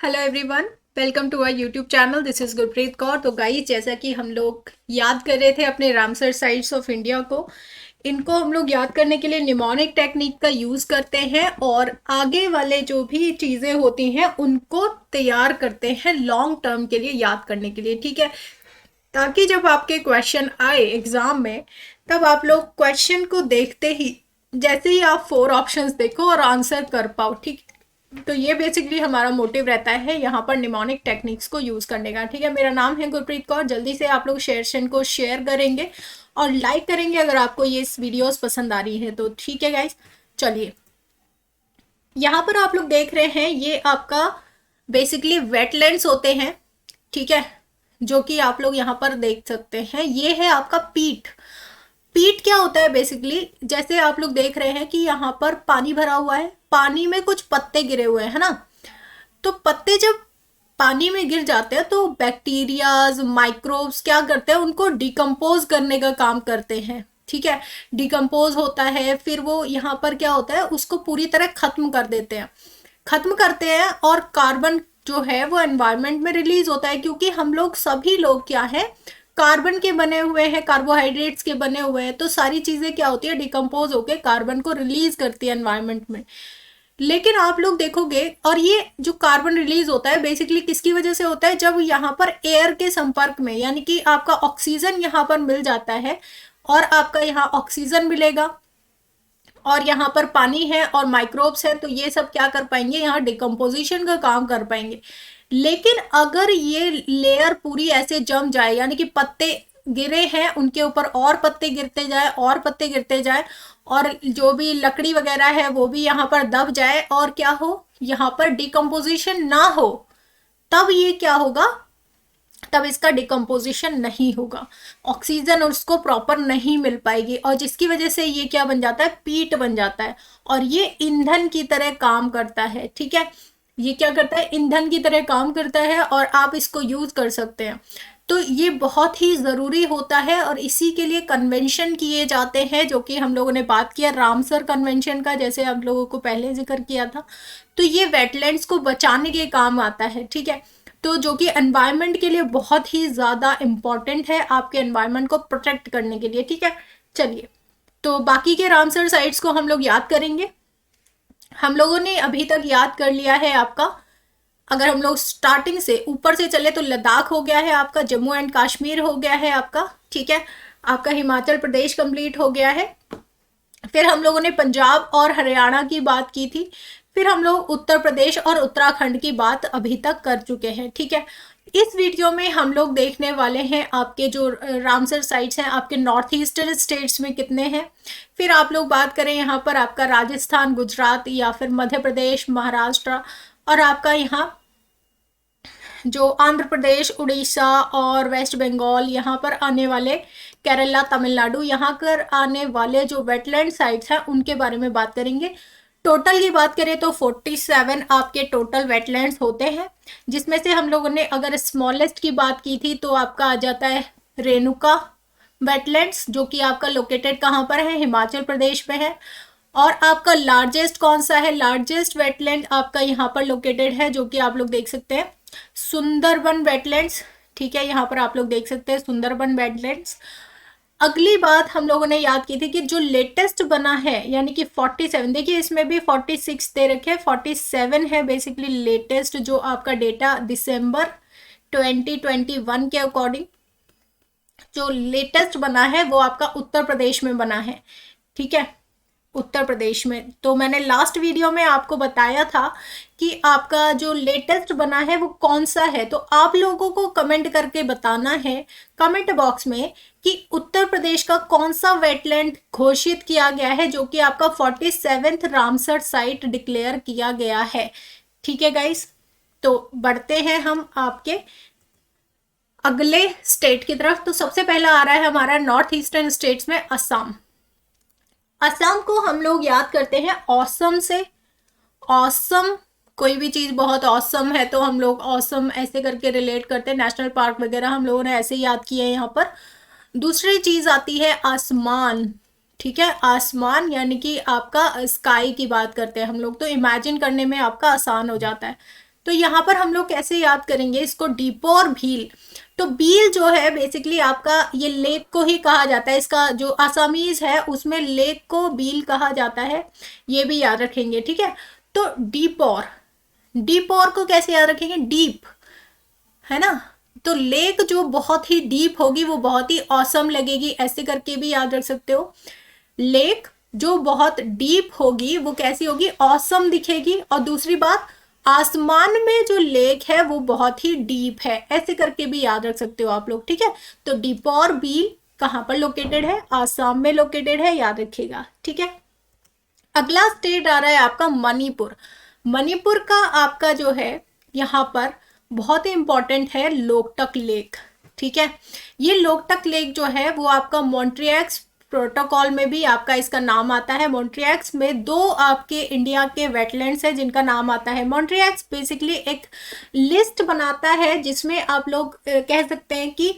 Hello everyone, welcome to our YouTube channel. This is Gurpreet Kaur. तो guys, जैसा कि हम लोग याद कर रहे थे अपने रामसर साइट्स ऑफ इंडिया को, इनको हम लोग याद करने के लिए निमोनिक टेक्निक का यूज़ करते हैं और आगे वाले जो भी चीज़ें होती हैं उनको तैयार करते हैं लॉन्ग टर्म के लिए याद करने के लिए। ठीक है, ताकि जब आपके क्वेश्चन आए एग्ज़ाम में, तब आप लोग क्वेश्चन को देखते ही जैसे ही आप 4 ऑप्शंस देखो और आंसर कर पाओ। ठीक, तो ये बेसिकली हमारा मोटिव रहता है यहाँ पर निमोनिक टेक्निक्स को यूज़ करने का। ठीक है, मेरा नाम है गुरप्रीत कौर। जल्दी से आप लोग सेशन को शेयर करेंगे और लाइक करेंगे अगर आपको ये वीडियोस पसंद आ रही है तो। ठीक है गाइस, चलिए, यहाँ पर आप लोग देख रहे हैं ये आपका बेसिकली वेटलैंड्स होते हैं। ठीक है, जो कि आप लोग यहाँ पर देख सकते हैं, ये है आपका पीट। पीट क्या होता है बेसिकली, जैसे आप लोग देख रहे हैं कि यहाँ पर पानी भरा हुआ है, पानी में कुछ पत्ते गिरे हुए हैं ना। तो पत्ते जब पानी में गिर जाते हैं तो बैक्टीरियाज, माइक्रोब्स क्या करते हैं, उनको डिकम्पोज करने का काम करते हैं। ठीक है, डिकम्पोज होता है, फिर वो यहाँ पर क्या होता है, उसको पूरी तरह खत्म कर देते हैं, खत्म करते हैं। और कार्बन जो है वो एनवायरनमेंट में रिलीज होता है, क्योंकि हम लोग सभी लोग क्या है, कार्बन के बने हुए हैं, कार्बोहाइड्रेट्स के बने हुए हैं। तो सारी चीज़ें क्या होती है, डिकम्पोज होकर कार्बन को रिलीज करती है एनवायरनमेंट में। लेकिन आप लोग देखोगे, और ये जो कार्बन रिलीज होता है बेसिकली किसकी वजह से होता है, जब यहाँ पर एयर के संपर्क में, यानी कि आपका ऑक्सीजन यहाँ पर मिल जाता है और आपका यहाँ ऑक्सीजन मिलेगा और यहाँ पर पानी है और माइक्रोब्स है, तो ये सब क्या कर पाएंगे, यहाँ डिकम्पोजिशन का काम कर पाएंगे। लेकिन अगर ये लेयर पूरी ऐसे जम जाए, यानी कि पत्ते गिरे हैं उनके ऊपर और पत्ते गिरते जाए और पत्ते गिरते जाए, और जो भी लकड़ी वगैरह है वो भी यहाँ पर दब जाए और क्या हो, यहाँ पर डिकम्पोजिशन ना हो, तब ये क्या होगा, तब इसका डिकम्पोजिशन नहीं होगा, ऑक्सीजन उसको प्रॉपर नहीं मिल पाएगी, और जिसकी वजह से ये क्या बन जाता है, पीट बन जाता है, और ये ईंधन की तरह काम करता है। ठीक है, ये क्या करता है, ईंधन की तरह काम करता है और आप इसको यूज कर सकते हैं। तो ये बहुत ही ज़रूरी होता है और इसी के लिए कन्वेंशन किए जाते हैं, जो कि हम लोगों ने बात किया रामसर कन्वेंशन का, जैसे आप लोगों को पहले जिक्र किया था। तो ये वेटलैंड्स को बचाने के काम आता है। ठीक है, तो जो कि एनवायरनमेंट के लिए बहुत ही ज़्यादा इम्पॉर्टेंट है, आपके एनवायरनमेंट को प्रोटेक्ट करने के लिए। ठीक है, चलिए, तो बाकी के रामसर साइट्स को हम लोग याद करेंगे। हम लोगों ने अभी तक याद कर लिया है आपका, अगर हम लोग स्टार्टिंग से ऊपर से चले तो लद्दाख हो गया है आपका, जम्मू एंड कश्मीर हो गया है आपका। ठीक है, आपका हिमाचल प्रदेश कंप्लीट हो गया है। फिर हम लोगों ने पंजाब और हरियाणा की बात की थी। फिर हम लोग उत्तर प्रदेश और उत्तराखंड की बात अभी तक कर चुके हैं। ठीक है, इस वीडियो में हम लोग देखने वाले हैं आपके जो रामसर साइट्स हैं आपके नॉर्थ ईस्टर्न स्टेट्स में कितने हैं। फिर आप लोग बात करें यहाँ पर आपका राजस्थान, गुजरात या फिर मध्य प्रदेश, महाराष्ट्र, और आपका यहाँ जो आंध्र प्रदेश, उड़ीसा और वेस्ट बंगाल, यहाँ पर आने वाले केरला, तमिलनाडु, यहाँ पर आने वाले जो वेटलैंड साइट्स हैं उनके बारे में बात करेंगे। टोटल की बात करें तो 47 आपके टोटल वेटलैंड्स होते हैं, जिसमें से हम लोगों ने अगर स्मॉलेस्ट की बात की थी तो आपका आ जाता है रेणुका वेटलैंड्स, जो कि आपका लोकेटेड कहाँ पर है, हिमाचल प्रदेश में है। और आपका लार्जेस्ट कौन सा है, लार्जेस्ट वेटलैंड आपका यहाँ पर लोकेटेड है, जो कि आप लोग देख सकते हैं, सुंदरबन वेटलैंड्स। ठीक है, यहाँ पर आप लोग देख सकते हैं सुंदरबन वेटलैंड्स। अगली बात हम लोगों ने याद की थी कि जो लेटेस्ट बना है, यानी कि 47, देखिए इसमें भी 46 दे रखे, 47 है बेसिकली लेटेस्ट, जो आपका डेटा दिसंबर 2021 के अकॉर्डिंग जो लेटेस्ट बना है वो आपका उत्तर प्रदेश में बना है। ठीक है, उत्तर प्रदेश में। तो मैंने लास्ट वीडियो में आपको बताया था कि आपका जो लेटेस्ट बना है वो कौन सा है, तो आप लोगों को कमेंट करके बताना है कमेंट बॉक्स में कि उत्तर प्रदेश का कौन सा वेटलैंड घोषित किया गया है, जो कि आपका 47th रामसर साइट डिक्लेयर किया गया है। ठीक है गाइस, तो बढ़ते हैं हम आपके अगले स्टेट की तरफ। तो सबसे पहला आ रहा है हमारा नॉर्थ ईस्टर्न स्टेट्स में असम। असम को हम लोग याद करते हैं ऑसम से। ऑसम, कोई भी चीज़ बहुत ऑसम है तो हम लोग ऑसम ऐसे करके रिलेट करते हैं, नेशनल पार्क वगैरह हम लोगों ने ऐसे याद किए हैं यहाँ पर। दूसरी चीज़ आती है आसमान। ठीक है, आसमान यानी कि आपका स्काई की बात करते हैं हम लोग, तो इमेजिन करने में आपका आसान हो जाता है। तो यहाँ पर हम लोग कैसे याद करेंगे इसको, डीपोर भील। तो भील जो है बेसिकली आपका ये लेक को ही कहा जाता है, इसका जो आसामीज है उसमें लेक को भील कहा जाता है, ये भी याद रखेंगे, ठीक है। तो डीपोर, डीपोर को कैसे याद रखेंगे, डीप, है ना। तो लेक जो बहुत ही डीप होगी वो बहुत ही ऑसम लगेगी, ऐसे करके भी याद रख सकते हो। लेक जो बहुत डीप होगी वो कैसी होगी, ऑसम दिखेगी। और दूसरी बात, आसमान में जो लेक है वो बहुत ही डीप है, ऐसे करके भी याद रख सकते हो आप लोग, ठीक है। तो डीपोर बील कहाँ पर लोकेटेड है, आसाम में लोकेटेड है, याद रखिएगा, ठीक है। अगला स्टेट आ रहा है आपका मणिपुर। मणिपुर का आपका जो है यहाँ पर बहुत ही इंपॉर्टेंट है लोकटक लेक, ठीक है। ये लोकटक लेक जो है वो आपका मॉन्ट्रियक्स प्रोटोकॉल में भी आपका इसका नाम आता है। मॉन्ट्रियक्स में दो आपके इंडिया के वेटलैंड्स है जिनका नाम आता है। मॉन्ट्रियक्स बेसिकली एक लिस्ट बनाता है जिसमें आप लोग कह सकते हैं कि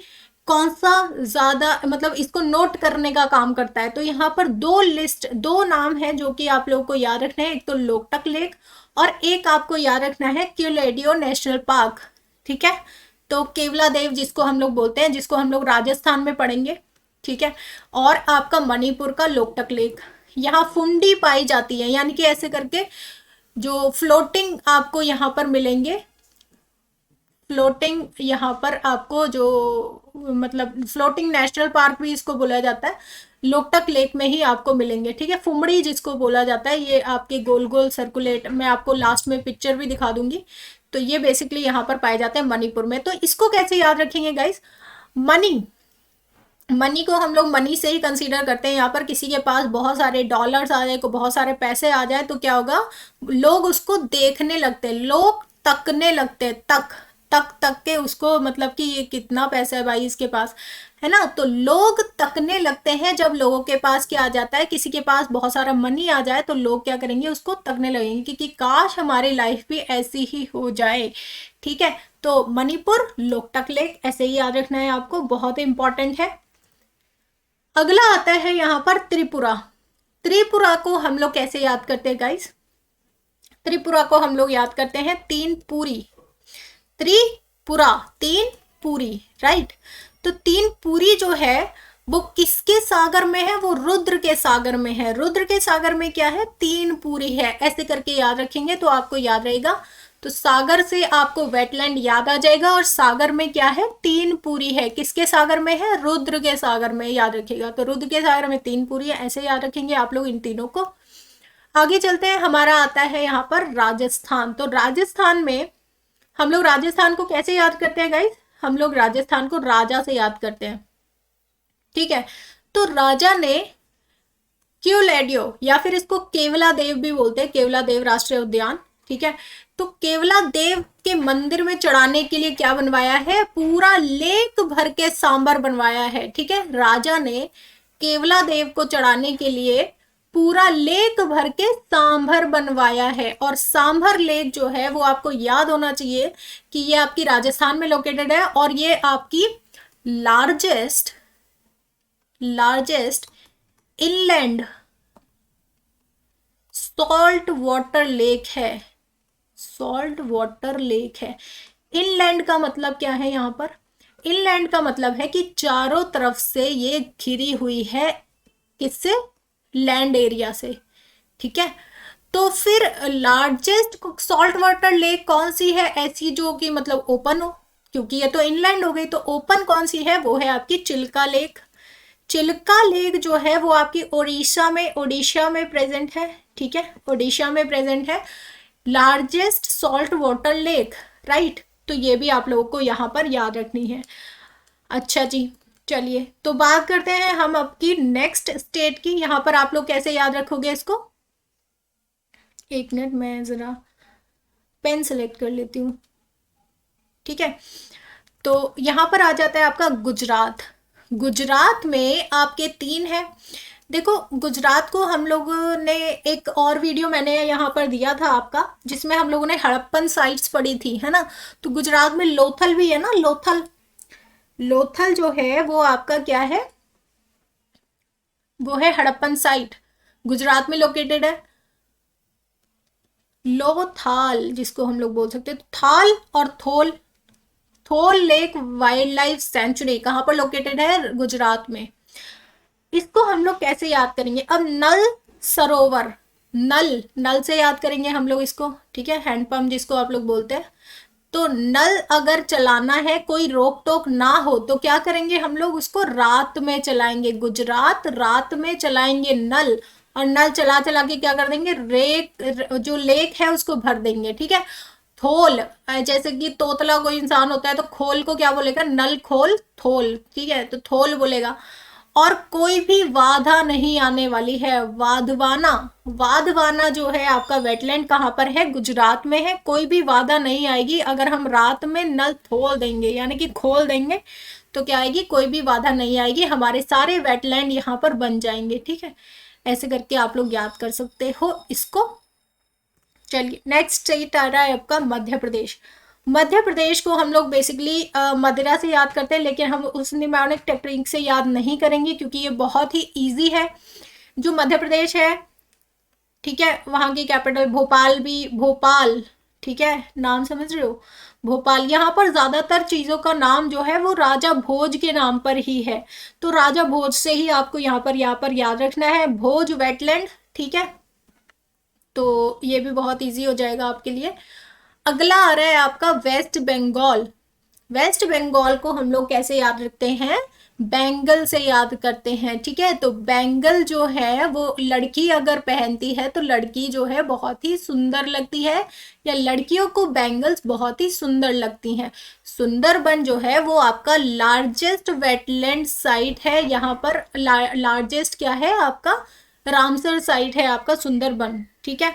कौन सा ज्यादा, मतलब इसको नोट करने का काम करता है। तो यहाँ पर दो नाम है जो कि आप लोग को याद रखना है, एक तो लोकटक लेक और एक आपको याद रखना है क्यूलेडियो नेशनल पार्क, ठीक है। तो केवला देव जिसको हम लोग बोलते हैं, जिसको हम लोग राजस्थान में पढ़ेंगे, ठीक है। और आपका मणिपुर का लोकटक लेक, यहाँ फुंडी पाई जाती है, यानी कि ऐसे करके जो फ्लोटिंग आपको यहाँ पर मिलेंगे, फ्लोटिंग यहाँ पर आपको जो मतलब फ्लोटिंग नेशनल पार्क भी इसको बोला जाता है, लोकटक लेक में ही आपको मिलेंगे, ठीक है। फुमड़ी जिसको बोला जाता है, ये आपके गोल गोल सर्कुलेट, मैं आपको लास्ट में पिक्चर भी दिखा दूंगी। तो ये बेसिकली यहाँ पर पाए जाते हैं मणिपुर में। तो इसको कैसे याद रखेंगे गाइस, मनी, मनी को हम लोग मनी से ही कंसीडर करते हैं। यहाँ पर किसी के पास बहुत सारे डॉलर्स आ जाए, को बहुत सारे पैसे आ जाए तो क्या होगा, लोग उसको देखने लगते हैं, लोग तकने लगते हैं, तक के उसको, मतलब कि ये कितना पैसा है भाई इसके पास, है ना। तो लोग तकने लगते हैं जब लोगों के पास क्या आ जाता है, किसी के पास बहुत सारा मनी आ जाए तो लोग क्या करेंगे, उसको तकने लगेंगे कि काश हमारी लाइफ भी ऐसी ही हो जाए, ठीक है। तो मणिपुर, लोकटक लेक, ऐसे ही याद रखना है आपको, बहुत इंपॉर्टेंट है। अगला आता है यहाँ पर त्रिपुरा। त्रिपुरा को हम लोग कैसे याद करते हैं गाइस, त्रिपुरा को हम लोग याद करते हैं तीन पूरी, त्रिपुरा तीन पूरी, राइट। तो तीन पूरी जो है वो किसके सागर में है, वो रुद्र के सागर में है। रुद्र के सागर में क्या है, तीन पूरी है, ऐसे करके याद रखेंगे तो आपको याद रहेगा। तो सागर से आपको वेटलैंड याद आ जाएगा और सागर में क्या है, तीन पूरी है। किसके सागर में है, रुद्र के सागर में, याद रखिएगा। तो रुद्र के सागर में तीन पूरी है, ऐसे याद रखेंगे आप लोग इन तीनों को। आगे चलते हैं, हमारा आता है यहाँ पर राजस्थान। तो राजस्थान में हम लोग राजस्थान को कैसे याद करते हैं गाइस, हम लोग राजस्थान को राजा से याद करते हैं, ठीक है। तो राजा ने क्यूलेडियो या फिर इसको केवला देव भी बोलते हैं, केवला देव राष्ट्रीय उद्यान, ठीक है। तो केवला देव के मंदिर में चढ़ाने के लिए क्या बनवाया है, पूरा लेक भर के सांभर बनवाया है, ठीक है। राजा ने केवला देव को चढ़ाने के लिए पूरा लेक भर के सांभर बनवाया है। और सांभर लेक जो है वो आपको याद होना चाहिए कि ये आपकी राजस्थान में लोकेटेड है और ये आपकी largest inland salt water lake है, सॉल्ट वाटर लेक है। इनलैंड का मतलब क्या है, यहाँ पर इनलैंड का मतलब है कि चारों तरफ से ये घिरी हुई है, किससे, लैंड एरिया से, ठीक है। तो फिर लार्जेस्ट सॉल्ट वाटर लेक कौन सी है ऐसी जो कि मतलब ओपन हो, क्योंकि ये तो इनलैंड हो गई। तो ओपन कौन सी है, वो है आपकी चिल्का लेक। चिल्का लेक जो है वो आपकी ओडिशा में प्रेजेंट है, ठीक है, ओडिशा में प्रेजेंट है, largest salt water lake, right. तो ये भी आप लोगों को यहाँ पर याद रखनी है। अच्छा जी, चलिए तो बात करते हैं हम आपकी नेक्स्ट स्टेट की। यहाँ पर आप लोग कैसे याद रखोगे इसको, एक मिनट मैं जरा पेन सेलेक्ट कर लेती हूँ, ठीक है। तो यहाँ पर आ जाता है आपका गुजरात। गुजरात में आपके तीन है। देखो गुजरात को हम लोगों ने एक और वीडियो मैंने यहाँ पर दिया था आपका, जिसमें हम लोगों ने हड़प्पन साइट्स पढ़ी थी, है ना। तो गुजरात में लोथल भी है ना, लोथल जो है वो आपका क्या है, वो है हड़प्पन साइट, गुजरात में लोकेटेड है। लोथाल जिसको हम लोग बोल सकते हैं, थाल और थोल। थोल लेक वाइल्ड लाइफ सेंचुरी कहाँ पर लोकेटेड है? गुजरात में। इसको हम लोग कैसे याद करेंगे? अब नल सरोवर, नल, नल से याद करेंगे हम लोग इसको, ठीक है, हैंडपंप जिसको आप लोग बोलते हैं। तो नल अगर चलाना है, कोई रोक टोक ना हो, तो क्या करेंगे हम लोग? उसको रात में चलाएंगे। गुजरात रात में चलाएंगे नल, और नल चला चला के क्या कर देंगे? जो लेक है उसको भर देंगे, ठीक है। थोल, जैसे कि तोतला कोई इंसान होता है तो खोल को क्या बोलेगा? नल खोल थोल, ठीक है, तो थोल बोलेगा। और कोई भी बाधा नहीं आने वाली है। वाधवाना, वाधवाना जो है आपका वेटलैंड कहाँ पर है? गुजरात में है। कोई भी बाधा नहीं आएगी अगर हम रात में नल खोल देंगे, यानी कि खोल देंगे, तो क्या आएगी? कोई भी बाधा नहीं आएगी, हमारे सारे वेटलैंड यहाँ पर बन जाएंगे, ठीक है। ऐसे करके आप लोग याद कर सकते हो इसको। चलिए नेक्स्ट स्टेट आ रहा है आपका मध्य प्रदेश। मध्य प्रदेश को हम लोग बेसिकली मदिरा से याद करते हैं, लेकिन हम उस निमोनिक टेक्निक से याद नहीं करेंगे क्योंकि ये बहुत ही इजी है। जो मध्य प्रदेश है, ठीक है, वहाँ की कैपिटल भोपाल भी, भोपाल, ठीक है, नाम समझ रहे हो? भोपाल। यहाँ पर ज्यादातर चीजों का नाम जो है वो राजा भोज के नाम पर ही है, तो राजा भोज से ही आपको यहाँ पर याद रखना है, भोज वेटलैंड, ठीक है। तो ये भी बहुत इजी हो जाएगा आपके लिए। अगला आ रहा है आपका वेस्ट बंगाल। वेस्ट बंगाल को हम लोग कैसे याद रखते हैं? बैंगल से याद करते हैं, ठीक है। तो बैंगल जो है वो लड़की अगर पहनती है तो लड़की जो है बहुत ही सुंदर लगती है, या लड़कियों को बैंगल्स बहुत ही सुंदर लगती हैं। सुंदरबन जो है वो आपका लार्जेस्ट वेटलैंड साइट है। यहाँ पर लार्जेस्ट क्या है आपका? रामसर साइट है आपका सुंदरबन, ठीक है।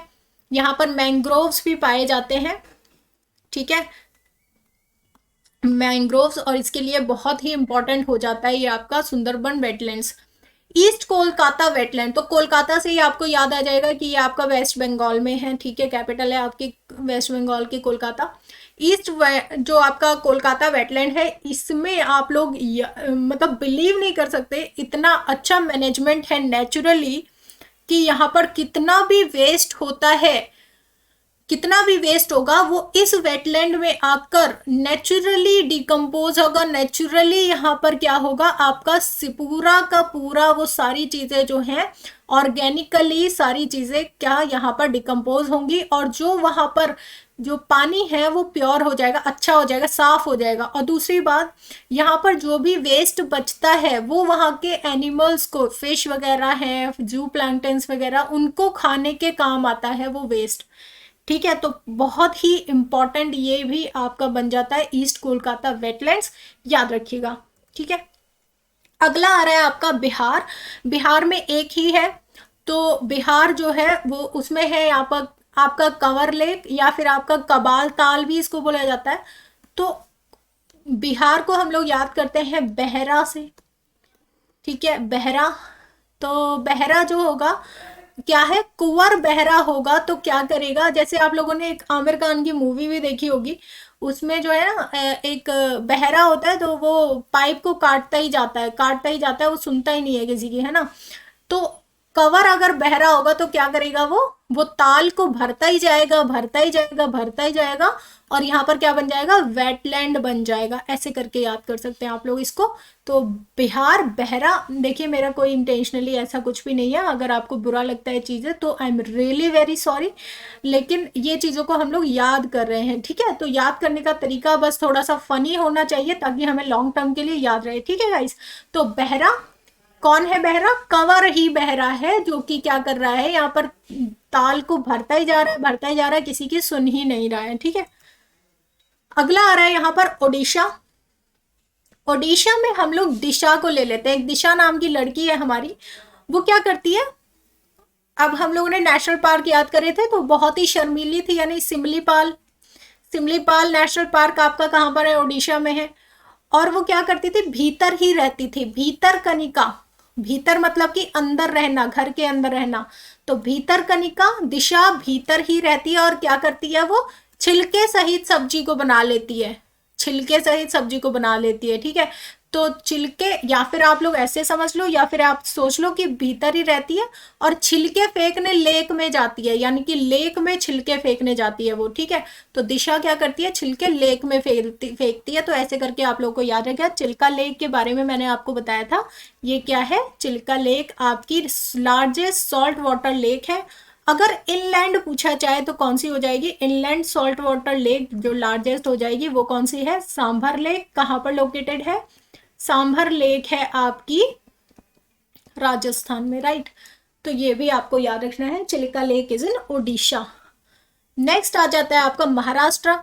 यहाँ पर मैंग्रोव्स भी पाए जाते हैं, ठीक है, मैंग्रोव्स, और इसके लिए बहुत ही इंपॉर्टेंट हो जाता है ये आपका Sundarban wetlands. East Kolkata wetland, तो कोलकाता से ही आपको याद आ जाएगा कि ये आपका वेस्ट बंगाल में है, ठीक है, कैपिटल है आपकी वेस्ट बंगाल की कोलकाता। ईस्ट जो आपका कोलकाता वेटलैंड है, इसमें आप लोग मतलब बिलीव नहीं कर सकते, इतना अच्छा मैनेजमेंट है नेचुरली कि यहाँ पर कितना भी वेस्ट होता है, कितना भी वेस्ट होगा वो इस वेटलैंड में आकर नेचुरली डिकम्पोज होगा। नेचुरली यहाँ पर क्या होगा? आपका पूरा का पूरा वो सारी चीजें जो हैं ऑर्गेनिकली सारी चीजें क्या यहाँ पर डिकम्पोज होंगी, और जो वहां पर जो पानी है वो प्योर हो जाएगा, अच्छा हो जाएगा, साफ हो जाएगा। और दूसरी बात, यहाँ पर जो भी वेस्ट बचता है वो वहाँ के एनिमल्स को, फिश वगैरह हैं, जू प्लैंक्टन्स वगैरह, उनको खाने के काम आता है वो वेस्ट, ठीक है। तो बहुत ही इंपॉर्टेंट ये भी आपका बन जाता है ईस्ट कोलकाता वेटलैंड्स, याद रखिएगा, ठीक है। अगला आ रहा है आपका बिहार। बिहार में एक ही है, तो बिहार जो है वो उसमें है यहाँ पर आपका कंवर लेक, या फिर आपका कबाल ताल भी इसको बोला जाता है। तो बिहार को हम लोग याद करते हैं बहरा से, ठीक है, बहरा। तो बहरा जो होगा क्या है? कुंवर बहरा होगा तो क्या करेगा? जैसे आप लोगों ने एक आमिर खान की मूवी भी देखी होगी, उसमें जो है ना एक बहरा होता है, तो वो पाइप को काटता ही जाता है, काटता ही जाता है, वो सुनता ही नहीं है किसी की, है ना। तो कवर अगर बहरा होगा तो क्या करेगा? वो ताल को भरता ही जाएगा, भरता ही जाएगा, भरता ही जाएगा, और यहाँ पर क्या बन जाएगा? वेटलैंड बन जाएगा। ऐसे करके याद कर सकते हैं आप लोग इसको। तो बिहार बहरा, देखिए मेरा कोई इंटेंशनली ऐसा कुछ भी नहीं है, अगर आपको बुरा लगता है चीज़ें तो I am really very sorry, लेकिन ये चीज़ों को हम लोग याद कर रहे हैं, ठीक है। तो याद करने का तरीका बस थोड़ा सा फनी होना चाहिए ताकि हमें लॉन्ग टर्म के लिए याद रहे, ठीक है गाइस। तो बहरा कौन है? बहरा कंवर ही बहरा है, जो कि क्या कर रहा है? यहाँ पर ताल को भरता ही जा रहा है, भरता ही जा रहा है, किसी की सुन ही नहीं रहा है, ठीक है। अगला आ रहा है यहाँ पर ओडिशा। ओडिशा में हम लोग दिशा को ले लेते हैं। एक दिशा नाम की लड़की है हमारी, वो क्या करती है? अब हम लोगों ने नेशनल पार्क याद करे थे, तो बहुत ही शर्मीली थी, यानी सिमलीपाल। सिमलीपाल नेशनल पार्क आपका कहाँ पर है? ओडिशा में है। और वो क्या करती थी? भीतर ही रहती थी, भीतर कनिका। भीतर मतलब कि अंदर रहना, घर के अंदर रहना। तो भीतर कनिका, दिशा भीतर ही रहती है, और क्या करती है? वो छिलके सहित सब्जी को बना लेती है, छिलके सहित सब्जी को बना लेती है, ठीक है। तो छिलके, या फिर आप लोग ऐसे समझ लो, या फिर आप सोच लो कि भीतर ही रहती है और छिलके फेंकने लेक में जाती है, यानी कि लेक में छिलके फेंकने जाती है वो, ठीक है। तो दिशा क्या करती है, छिलके लेक में फेंकती है। तो ऐसे करके आप लोगों को याद रखेगा। चिल्का लेक के बारे में मैंने आपको बताया था, ये क्या है, चिल्का लेक आपकी लार्जेस्ट सॉल्ट वाटर लेक है। अगर इनलैंड पूछा जाए तो कौन सी हो जाएगी, इनलैंड सॉल्ट वाटर लेक जो लार्जेस्ट हो जाएगी वो कौन सी है, सांभर लेक। कहाँ पर लोकेटेड है, सांभर लेक है आपकी राजस्थान में, राइट। तो ये भी आपको याद रखना है, Chilika lake is in Odisha. Next आ जाता है आपका महाराष्ट्र।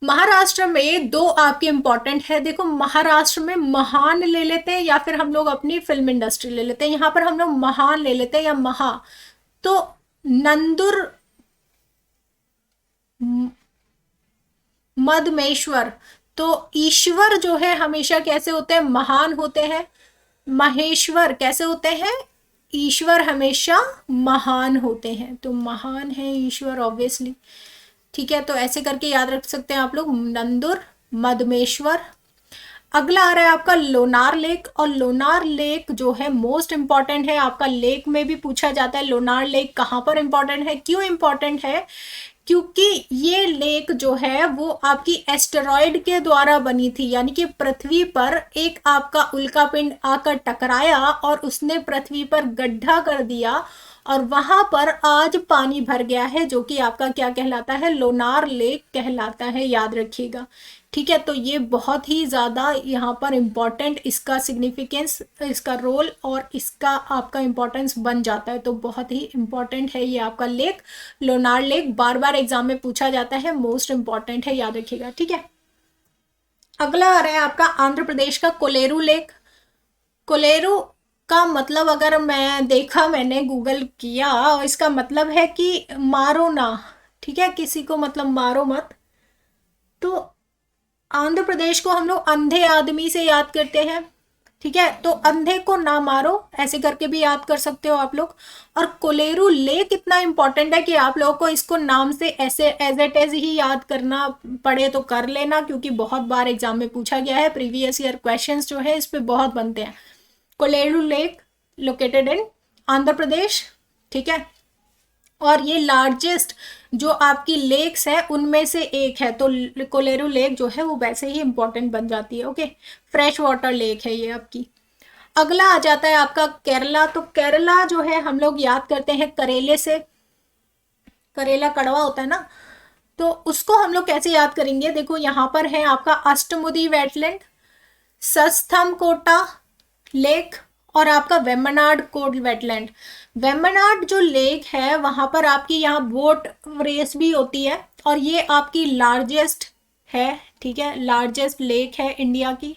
महाराष्ट्र में दो आपके इंपॉर्टेंट है, देखो महाराष्ट्र में महान ले लेते हैं या फिर हम लोग अपनी फिल्म इंडस्ट्री ले लेते हैं। यहाँ पर हम लोग महान ले लेते हैं या महा, तो नंदुर मदमेश्वर। तो ईश्वर जो है हमेशा कैसे होते हैं, महान होते हैं। महेश्वर कैसे होते हैं, ईश्वर हमेशा महान होते हैं। तो महान है ईश्वर ऑब्वियसली, ठीक है। तो ऐसे करके याद रख सकते हैं आप लोग, नंदुर मदमेश्वर। अगला आ रहा है आपका लोनार लेक, और लोनार लेक जो है मोस्ट इंपॉर्टेंट है आपका, लेक में भी पूछा जाता है लोनार लेक कहाँ पर इंपॉर्टेंट है, क्यों इंपॉर्टेंट है, क्योंकि ये लेक जो है वो आपकी एस्टेरॉयड के द्वारा बनी थी, यानी कि पृथ्वी पर एक आपका उल्कापिंड आकर टकराया और उसने पृथ्वी पर गड्ढा कर दिया और वहां पर आज पानी भर गया है, जो कि आपका क्या कहलाता है, लोनार लेक कहलाता है, याद रखिएगा, ठीक है। तो ये बहुत ही ज़्यादा यहाँ पर इम्पॉर्टेंट, इसका सिग्निफिकेंस, इसका रोल और इसका आपका इम्पोर्टेंस बन जाता है। तो बहुत ही इम्पॉर्टेंट है ये आपका लेक, लोनार लेक, बार बार एग्जाम में पूछा जाता है, मोस्ट इम्पॉर्टेंट है, याद रखिएगा, ठीक है। अगला आ रहा है आपका आंध्र प्रदेश का कोलेरू लेक। कोलेरू का मतलब अगर मैंने गूगल किया, इसका मतलब है कि मारो ना, ठीक है, किसी को मतलब मारो मत। तो आंध्र प्रदेश को हम लोग अंधे आदमी से याद करते हैं, ठीक है। तो अंधे को ना मारो ऐसे करके भी याद कर सकते हो आप लोग। और कोलेरू लेक इतना इंपॉर्टेंट है कि आप लोगों को इसको नाम से ऐसे एज इट इज ही याद करना पड़े तो कर लेना, क्योंकि बहुत बार एग्जाम में पूछा गया है, प्रीवियस ईयर क्वेश्चंस जो है इस पे बहुत बनते हैं। Kolleru lake located in Andhra Pradesh, ठीक है। और ये लार्जेस्ट जो आपकी लेक्स है उनमें से एक है, तो कोलेरू लेक जो है वो वैसे ही इंपॉर्टेंट बन जाती है, ओके। फ्रेश वाटर लेक है ये आपकी। अगला आ जाता है आपका केरला। तो केरला जो है हम लोग याद करते हैं करेले से, करेला कड़वा होता है ना, तो उसको हम लोग कैसे याद करेंगे, देखो यहाँ पर है आपका अष्टमुदी वेटलैंड, सस्थमकोटा लेक और आपका वेम्बनाड कोट वेटलैंड। वेम्बनाड जो लेक है वहां पर आपकी यहाँ बोट रेस भी होती है और ये आपकी लार्जेस्ट है, ठीक है, लार्जेस्ट लेक है इंडिया की,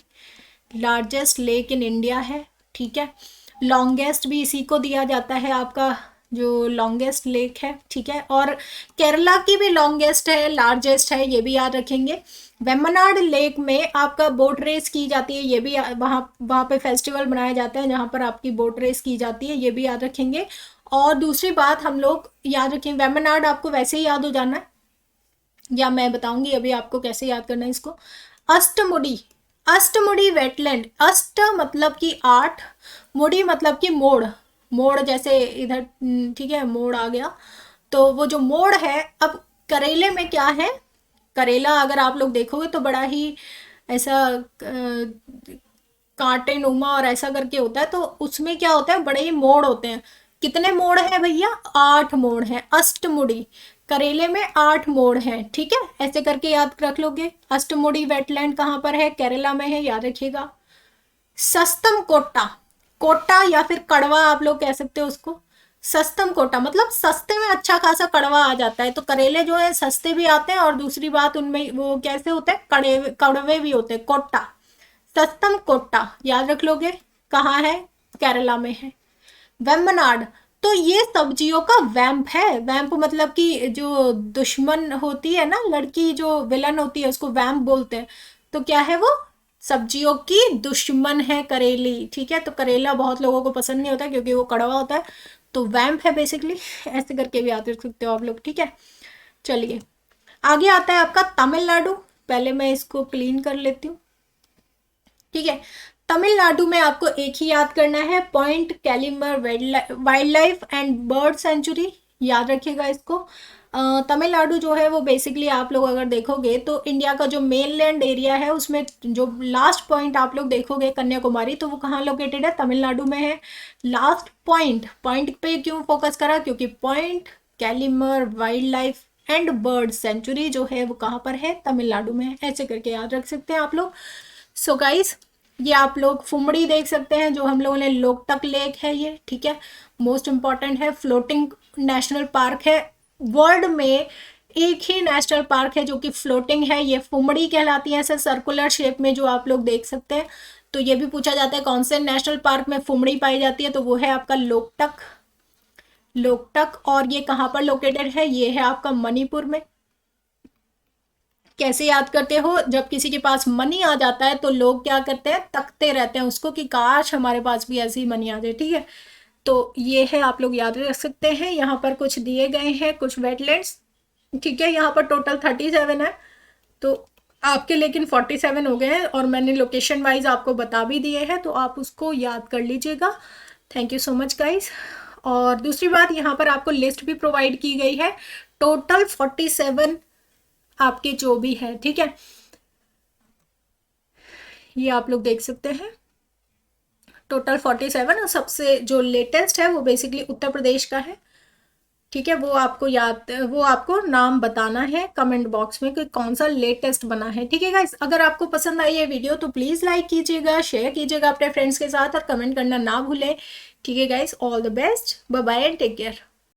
लार्जेस्ट लेक इन इंडिया है, ठीक है। लॉन्गेस्ट भी इसी को दिया जाता है आपका, जो लॉन्गेस्ट लेक है, ठीक है। और केरला की भी लॉन्गेस्ट है, लार्जेस्ट है, ये भी याद रखेंगे। वेम्बनाड लेक में आपका बोट रेस की जाती है, ये भी वहाँ वहाँ पे फेस्टिवल मनाया जाता है जहाँ पर आपकी बोट रेस की जाती है, ये भी याद रखेंगे। और दूसरी बात हम लोग याद रखेंगे, वेम्बनाड आपको वैसे ही याद हो जाना है, या मैं बताऊंगी अभी आपको कैसे याद करना है इसको। अष्टमुडी, अष्टमुडी वेटलैंड, अष्ट मतलब कि 8, मुड़ी मतलब कि मोड़, मोड़ जैसे इधर, ठीक है, मोड़ आ गया। तो वो जो मोड़ है, अब करेले में क्या है, करेला अगर आप लोग देखोगे तो बड़ा ही ऐसा कांटे नुमा और ऐसा करके होता है, तो उसमें क्या होता है, बड़े ही मोड़ होते हैं। कितने मोड़ हैं भैया, 8 मोड़ हैं, अष्टमुड़ी करेले में 8 मोड़ हैं, ठीक है। ऐसे करके याद रख लोगे। अष्टमुड़ी वेटलैंड कहाँ पर है, केरला में है, याद रखिएगा। सस्तम कोटा, कोटा या फिर कड़वा आप लोग कह सकते हो उसको, सस्तम कोटा मतलब सस्ते में अच्छा खासा कड़वा आ जाता है। तो करेले जो है सस्ते भी आते हैं और दूसरी बात उनमें वो कैसे होते हैं, कड़वे भी होते हैं। कोटा, सस्तम कोटा याद रख लोगे, कहाँ है, केरला में है। वेम्बनाड, तो ये सब्जियों का वैम्प है, वैम्प मतलब कि जो दुश्मन होती है ना लड़की, जो विलन होती है उसको वैम्प बोलते हैं। तो क्या है वो, सब्जियों की दुश्मन है करेली, ठीक है। तो करेला बहुत लोगों को पसंद नहीं होता क्योंकि वो कड़वा होता है, तो वैम्प है बेसिकली, ऐसे करके भी याद रख सकते हो आप लोग, ठीक है। चलिए आगे आता है आपका तमिलनाडु, पहले मैं इसको क्लीन कर लेती हूँ, ठीक है। तमिलनाडु में आपको एक ही याद करना है, Point Calimere wildlife and bird sanctuary, याद रखिएगा इसको। तमिलनाडु जो है वो बेसिकली आप लोग अगर देखोगे तो इंडिया का जो मेन लैंड एरिया है उसमें जो लास्ट पॉइंट आप लोग देखोगे कन्याकुमारी, तो वो कहाँ लोकेटेड है, तमिलनाडु में है। लास्ट पॉइंट, पॉइंट पे क्यों फोकस करा, क्योंकि Point Calimere wildlife and bird sanctuary जो है वो कहाँ पर है, तमिलनाडु में है। ऐसे करके याद रख सकते हैं आप लोग। सो गाइस, ये आप लोग फुमड़ी देख सकते हैं जो हम लोगों ने, लोकटक लेक है ये, ठीक है, मोस्ट इम्पॉर्टेंट है, फ्लोटिंग नेशनल पार्क है। वर्ल्ड में एक ही नेशनल पार्क है जो कि फ्लोटिंग है, ये फुमड़ी कहलाती है, ऐसे सर्कुलर शेप में जो आप लोग देख सकते हैं। तो ये भी पूछा जाता है कौन से नेशनल पार्क में फुमड़ी पाई जाती है, तो वो है आपका लोकटक। लोकटक, और ये कहाँ पर लोकेटेड है, ये है आपका मणिपुर में। कैसे याद करते हो, जब किसी के पास मनी आ जाता है तो लोग क्या करते हैं, तकते रहते हैं उसको कि काश हमारे पास भी ऐसी मनी आ जाए, ठीक है। तो ये है, आप लोग याद रख सकते हैं। यहाँ पर कुछ दिए गए हैं, कुछ वेटलैंड्स, ठीक है। यहाँ पर टोटल 37 है, तो आपके लेकिन 47 हो गए हैं, और मैंने लोकेशन वाइज आपको बता भी दिए हैं, तो आप उसको याद कर लीजिएगा। Thank you so much guys. और दूसरी बात, यहाँ पर आपको लिस्ट भी प्रोवाइड की गई है, टोटल 47 आपके जो भी है, ठीक है। ये आप लोग देख सकते हैं, टोटल 47, और सबसे जो लेटेस्ट है वो बेसिकली उत्तर प्रदेश का है, ठीक है। वो आपको याद, वो आपको नाम बताना है कमेंट बॉक्स में कि कौन सा लेटेस्ट बना है, ठीक है गाइस। अगर आपको पसंद आई ये वीडियो तो प्लीज़ लाइक कीजिएगा, शेयर कीजिएगा अपने फ्रेंड्स के साथ, और कमेंट करना ना भूलें, ठीक है guys. All the best, bye bye and take care.